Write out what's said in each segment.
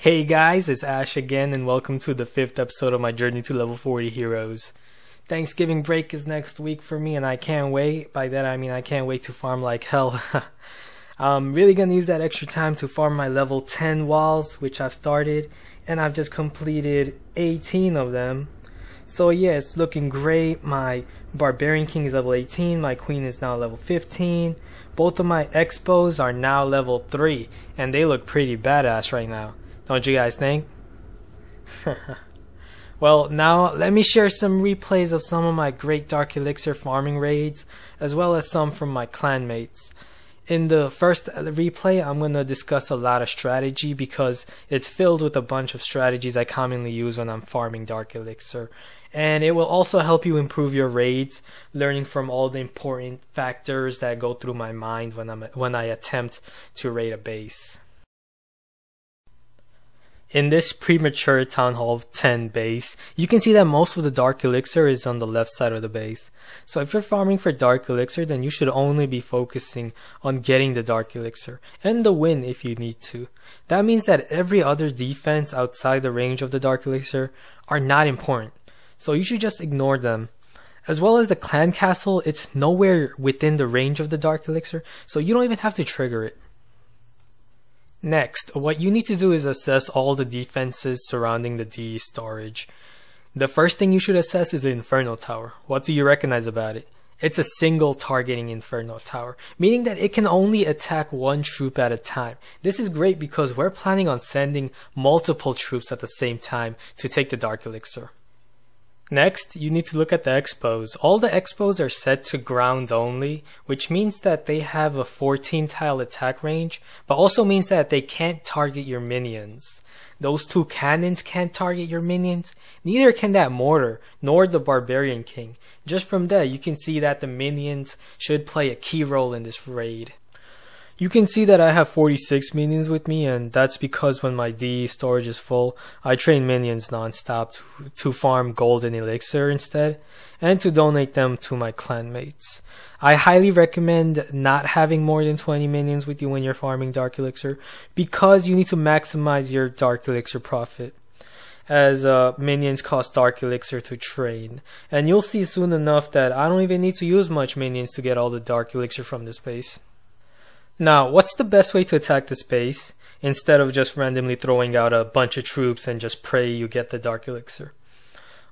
Hey guys, it's Ash again, and welcome to the 5th episode of my journey to level 40 heroes. Thanksgiving break is next week for me, and I can't wait. By that I mean I can't wait to farm like hell. I'm really gonna use that extra time to farm my level 10 walls, which I've started, and I've just completed 18 of them. So yeah, it's looking great. My Barbarian King is level 18, my Queen is now level 15. Both of my Expos are now level 3, and they look pretty badass right now. Don't you guys think? Well, now let me share some replays of some of my great Dark Elixir farming raids, as well as some from my clanmates. In the first replay, I'm going to discuss a lot of strategy because it's filled with a bunch of strategies I commonly use when I'm farming Dark Elixir. And it will also help you improve your raids, learning from all the important factors that go through my mind when I attempt to raid a base. In this premature Town Hall 10 base, you can see that most of the Dark Elixir is on the left side of the base. So if you're farming for Dark Elixir, then you should only be focusing on getting the Dark Elixir, and the win if you need to. That means that every other defense outside the range of the Dark Elixir are not important, so you should just ignore them. As well as the Clan Castle, it's nowhere within the range of the Dark Elixir, so you don't even have to trigger it. Next, what you need to do is assess all the defenses surrounding the DE storage. The first thing you should assess is the Inferno Tower. What do you recognize about it? It's a single targeting Inferno Tower, meaning that it can only attack one troop at a time. This is great because we're planning on sending multiple troops at the same time to take the Dark Elixir. Next, you need to look at the Expos. All the Expos are set to ground only, which means that they have a 14 tile attack range, but also means that they can't target your minions. Those two cannons can't target your minions, neither can that mortar, nor the Barbarian King. Just from that, you can see that the minions should play a key role in this raid. You can see that I have 46 minions with me, and that's because when my DE storage is full, I train minions non-stop to farm golden elixir instead, and to donate them to my clanmates. I highly recommend not having more than 20 minions with you when you're farming Dark Elixir, because you need to maximize your Dark Elixir profit, as minions cost Dark Elixir to train. And you'll see soon enough that I don't even need to use much minions to get all the Dark Elixir from this base. Now, what's the best way to attack this base, instead of just randomly throwing out a bunch of troops and just pray you get the Dark Elixir?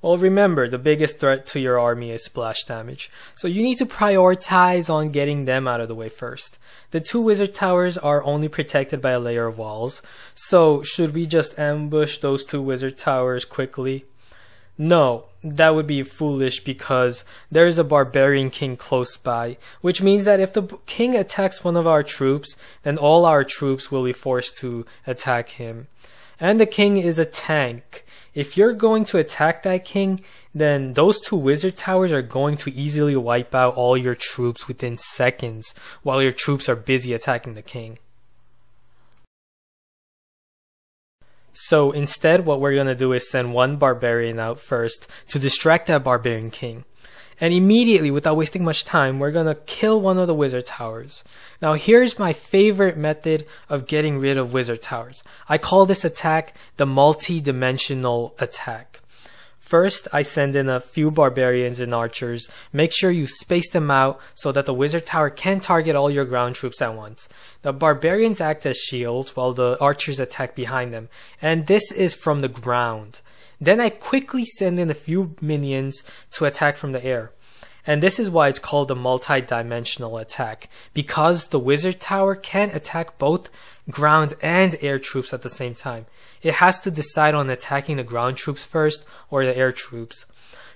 Well, remember, the biggest threat to your army is splash damage, so you need to prioritize on getting them out of the way first. The two wizard towers are only protected by a layer of walls, so should we just ambush those two wizard towers quickly? No, that would be foolish because there is a Barbarian King close by, which means that if the king attacks one of our troops, then all our troops will be forced to attack him. And the king is a tank. If you're going to attack that king, then those two wizard towers are going to easily wipe out all your troops within seconds while your troops are busy attacking the king. So instead, what we're going to do is send one barbarian out first to distract that Barbarian King. And immediately, without wasting much time, we're going to kill one of the wizard towers. Now here's my favorite method of getting rid of wizard towers. I call this attack the multi-dimensional attack. First, I send in a few barbarians and archers. Make sure you space them out so that the wizard tower can target all your ground troops at once. The barbarians act as shields while the archers attack behind them, and this is from the ground. Then I quickly send in a few minions to attack from the air. And this is why it's called a multi-dimensional attack, because the wizard tower can attack both ground and air troops at the same time. It has to decide on attacking the ground troops first or the air troops.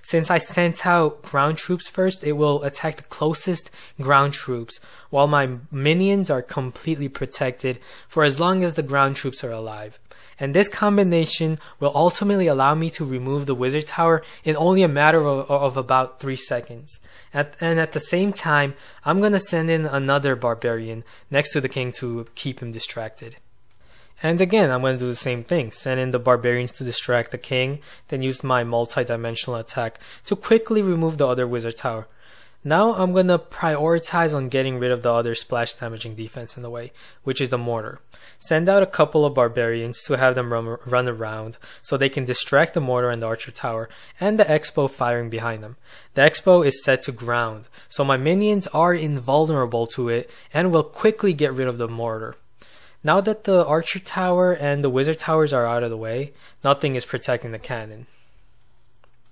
Since I sent out ground troops first, it will attack the closest ground troops, while my minions are completely protected for as long as the ground troops are alive. And this combination will ultimately allow me to remove the wizard tower in only a matter of about 3 seconds. And at the same time, I'm going to send in another barbarian next to the king to keep him distracted. And again, I'm going to do the same thing, send in the barbarians to distract the king, then use my multi-dimensional attack to quickly remove the other wizard tower. Now I'm gonna prioritize on getting rid of the other splash damaging defense in the way, which is the mortar. Send out a couple of barbarians to have them run around so they can distract the mortar and the archer tower and the X-bow firing behind them. The X-bow is set to ground, so my minions are invulnerable to it and will quickly get rid of the mortar. Now that the archer tower and the wizard towers are out of the way, nothing is protecting the cannon.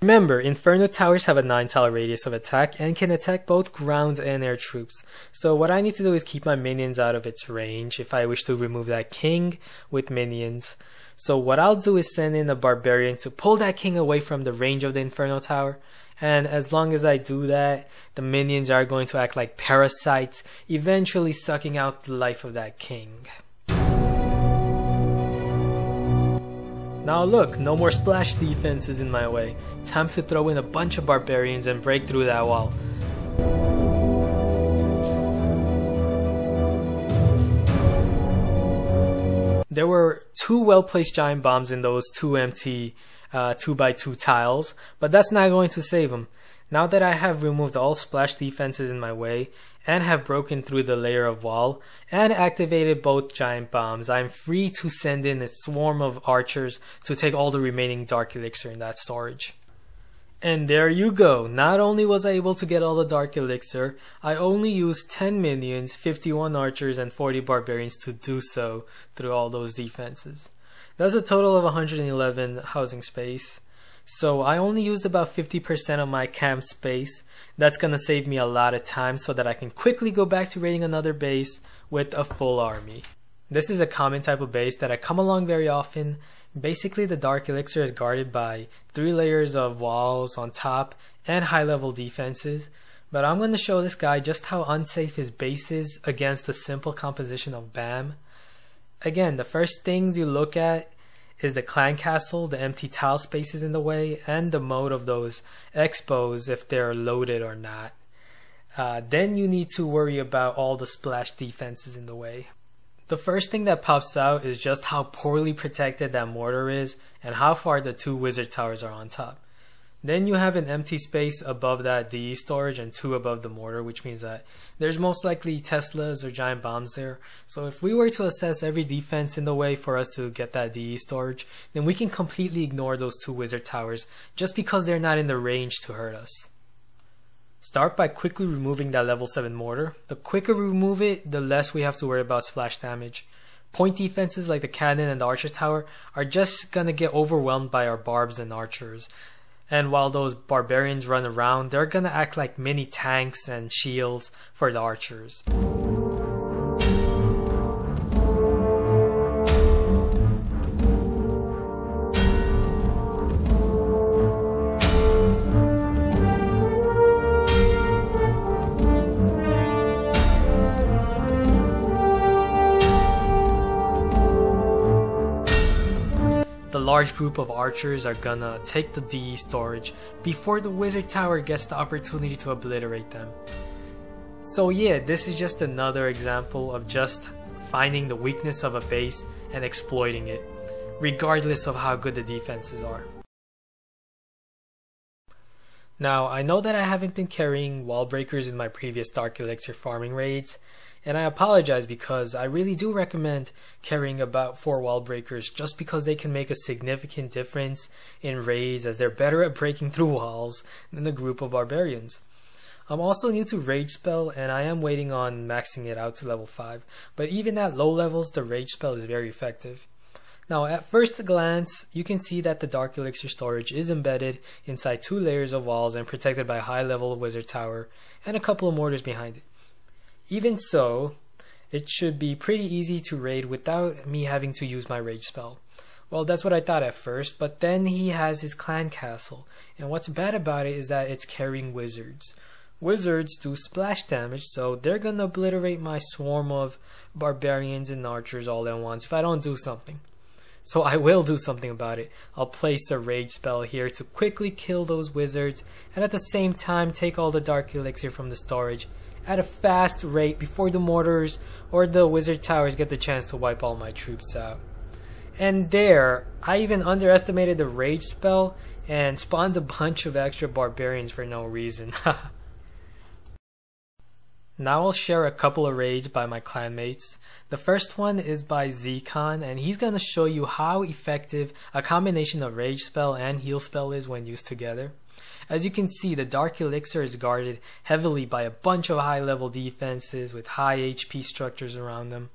Remember, Inferno Towers have a 9 tile radius of attack and can attack both ground and air troops. So what I need to do is keep my minions out of its range if I wish to remove that king with minions. So what I'll do is send in a barbarian to pull that king away from the range of the Inferno Tower. And as long as I do that, the minions are going to act like parasites, eventually sucking out the life of that king. Now look, no more splash defenses in my way. Time to throw in a bunch of barbarians and break through that wall. There were 2 well-placed giant bombs in those 2 empty 2x2 tiles, but that's not going to save them. Now that I have removed all splash defenses in my way, and have broken through the layer of wall, and activated both giant bombs, I'm free to send in a swarm of archers to take all the remaining Dark Elixir in that storage. And there you go, not only was I able to get all the Dark Elixir, I only used 10 minions, 51 archers, and 40 barbarians to do so through all those defenses. That's a total of 111 housing space. So I only used about 50% of my camp space. That's gonna save me a lot of time so that I can quickly go back to raiding another base with a full army. This is a common type of base that I come along very often. Basically the Dark Elixir is guarded by 3 layers of walls on top and high level defenses. But I'm gonna show this guy just how unsafe his base is against the simple composition of BAM. Again, the first things you look at is the clan castle, the empty tile spaces in the way, and the mode of those X-bows if they're loaded or not. Then you need to worry about all the splash defenses in the way. The first thing that pops out is just how poorly protected that mortar is and how far the 2 wizard towers are on top. Then you have an empty space above that DE storage and 2 above the mortar, which means that there's most likely Teslas or giant bombs there. So if we were to assess every defense in the way for us to get that DE storage, then we can completely ignore those 2 wizard towers just because they're not in the range to hurt us. Start by quickly removing that level 7 mortar. The quicker we remove it, the less we have to worry about splash damage. Point defenses like the cannon and the archer tower are just gonna get overwhelmed by our barbs and archers. And while those barbarians run around, they're gonna act like mini tanks and shields for the archers. The large group of archers are gonna take the DE storage before the wizard tower gets the opportunity to obliterate them. So yeah, this is just another example of just finding the weakness of a base and exploiting it, regardless of how good the defenses are. Now, I know that I haven't been carrying wall breakers in my previous Dark Elixir farming raids, and I apologize because I really do recommend carrying about 4 wall breakers just because they can make a significant difference in raids as they're better at breaking through walls than the group of barbarians. I'm also new to Rage Spell and I am waiting on maxing it out to level 5, but even at low levels the Rage Spell is very effective. Now at first glance, you can see that the Dark Elixir storage is embedded inside 2 layers of walls and protected by a high level wizard tower and a couple of mortars behind it. Even so, it should be pretty easy to raid without me having to use my Rage Spell. Well, that's what I thought at first, but then he has his clan castle, and what's bad about it is that it's carrying wizards. Wizards do splash damage, so they're gonna obliterate my swarm of barbarians and archers all at once if I don't do something. So I will do something about it. I'll place a Rage Spell here to quickly kill those wizards, and at the same time take all the Dark Elixir from the storage at a fast rate before the mortars or the wizard towers get the chance to wipe all my troops out. And there, I even underestimated the Rage Spell and spawned a bunch of extra barbarians for no reason. Now I'll share a couple of raids by my clanmates. The first one is by Zekon, and he's gonna show you how effective a combination of rage spell and heal spell is when used together. As you can see, the Dark Elixir is guarded heavily by a bunch of high level defenses with high HP structures around them.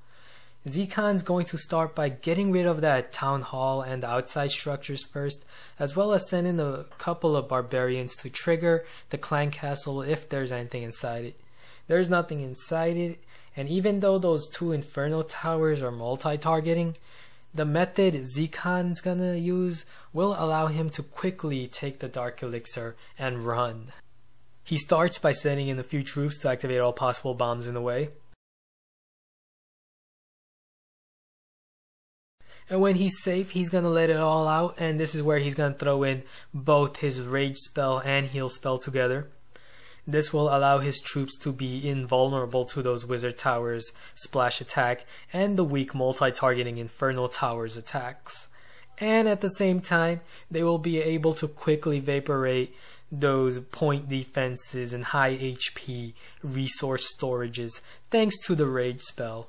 Zekon's going to start by getting rid of that Town Hall and outside structures first, as well as send in a couple of barbarians to trigger the clan castle if there's anything inside it. There's nothing inside it, and even though those two Inferno towers are multi-targeting, the method Zekon's gonna use will allow him to quickly take the Dark Elixir and run. He starts by sending in a few troops to activate all possible bombs in the way. And when he's safe, he's gonna let it all out, and this is where he's gonna throw in both his rage spell and heal spell together. This will allow his troops to be invulnerable to those wizard towers splash attack and the weak multi-targeting Inferno towers attacks. And at the same time, they will be able to quickly vaporate those point defenses and high HP resource storages thanks to the rage spell.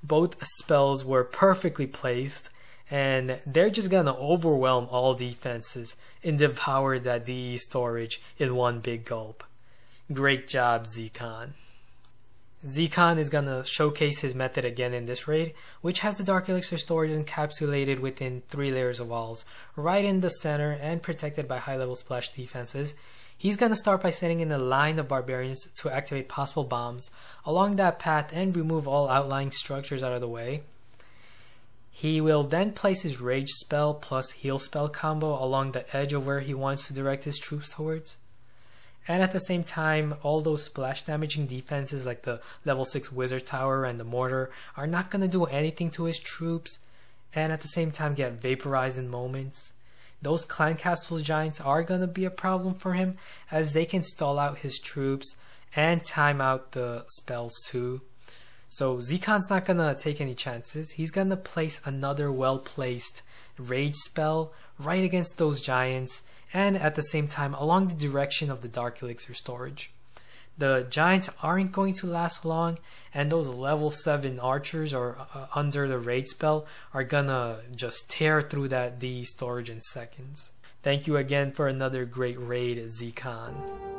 Both spells were perfectly placed, and they're just gonna overwhelm all defenses and devour that DE storage in one big gulp. Great job, Zekon. Zekon is gonna showcase his method again in this raid, which has the Dark Elixir storage encapsulated within 3 layers of walls, right in the center and protected by high level splash defenses. He's gonna start by sending in a line of barbarians to activate possible bombs along that path and remove all outlying structures out of the way. He will then place his rage spell plus heal spell combo along the edge of where he wants to direct his troops towards. And at the same time, all those splash damaging defenses like the level 6 wizard tower and the mortar are not going to do anything to his troops, and at the same time get vaporized in moments. Those clan castle giants are going to be a problem for him, as they can stall out his troops and time out the spells too. So Zekon's not going to take any chances. He's going to place another well placed rage spell right against those giants, and at the same time along the direction of the Dark Elixir storage. The giants aren't going to last long, and those level 7 archers under the raid spell are gonna just tear through that D storage in seconds. Thank you again for another great raid, Zekon.